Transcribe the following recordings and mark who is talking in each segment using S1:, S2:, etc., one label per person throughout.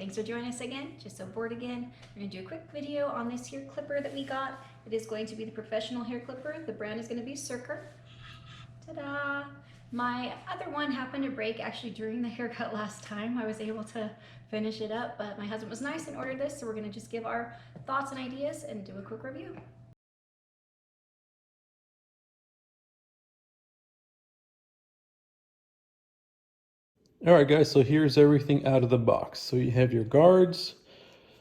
S1: Thanks for joining us again. Just so bored again. We're gonna do a quick video on this here clipper that we got. It is going to be the professional hair clipper. The brand is gonna be Surker. Ta-da! My other one happened to break actually during the haircut last time. I was able to finish it up, but my husband was nice and ordered this, so we're gonna just give our thoughts and ideas and do a quick review.
S2: All right, guys, so here's everything out of the box. So you have your guards.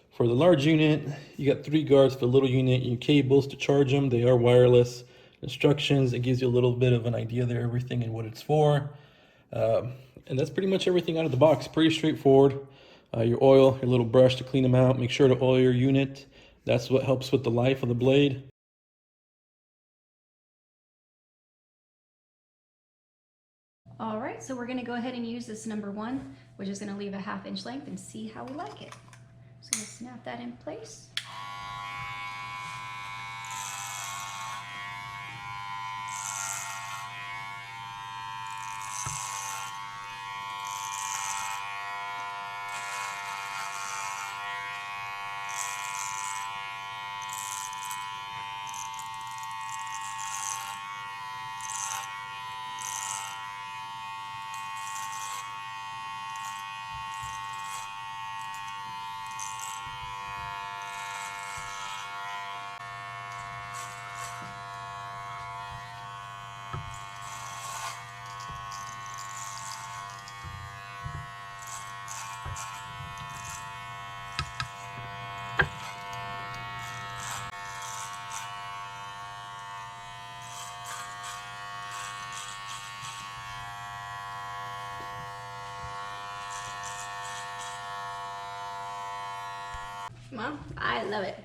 S2: For the large unit, you got 3 guards. For the little unit, your cables to charge them. They are wireless. Instructions, it gives you a little bit of an idea there, everything and what it's for. And that's pretty much everything out of the box. Pretty straightforward. Your oil, your little brush to clean them out. Make sure to oil your unit. That's what helps with the life of the blade.
S1: All right, so we're gonna go ahead and use this number 1, which is gonna leave a 1/2 inch length, and see how we like it. Just gonna snap that in place. Well, I love it.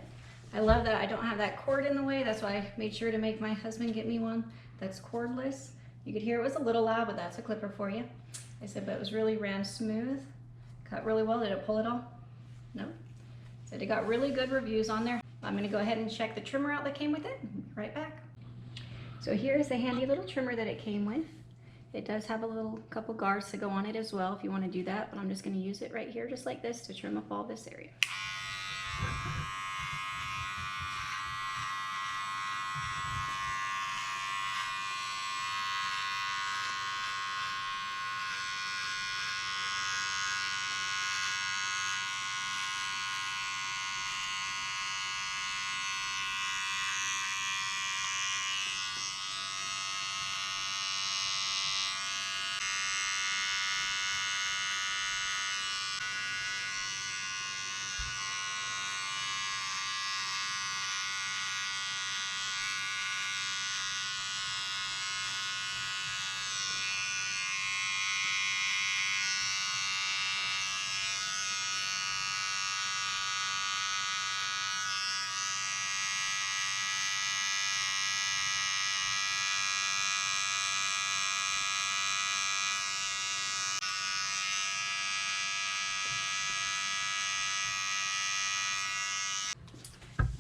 S1: I love that I don't have that cord in the way. That's why I made sure to make my husband get me one that's cordless. You could hear it was a little loud, but that's a clipper for you. I said, but it was really ran smooth. Cut really well. Did it pull it all? No. Said it got really good reviews on there. I'm gonna go ahead and check the trimmer out that came with it. Right back. So here's the handy little trimmer that it came with. It does have a little couple guards to go on it as well if you want to do that, but I'm just going to use it right here just like this to trim up all this area.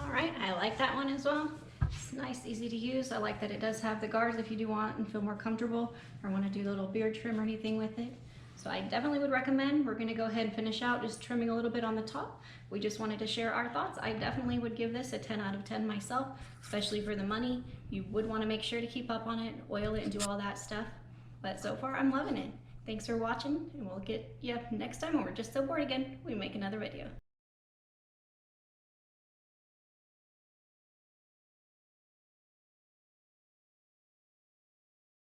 S1: All right, I like that one as well. It's nice, easy to use. I like that it does have the guards if you do want and feel more comfortable or want to do a little beard trim or anything with it. So I definitely would recommend. We're going to go ahead and finish out just trimming a little bit on the top. We just wanted to share our thoughts. I definitely would give this a 10 out of 10 myself, especially for the money. You would want to make sure to keep up on it, oil it, and do all that stuff. But so far, I'm loving it. Thanks for watching, and we'll get you next time when we're just so bored again. We make another video.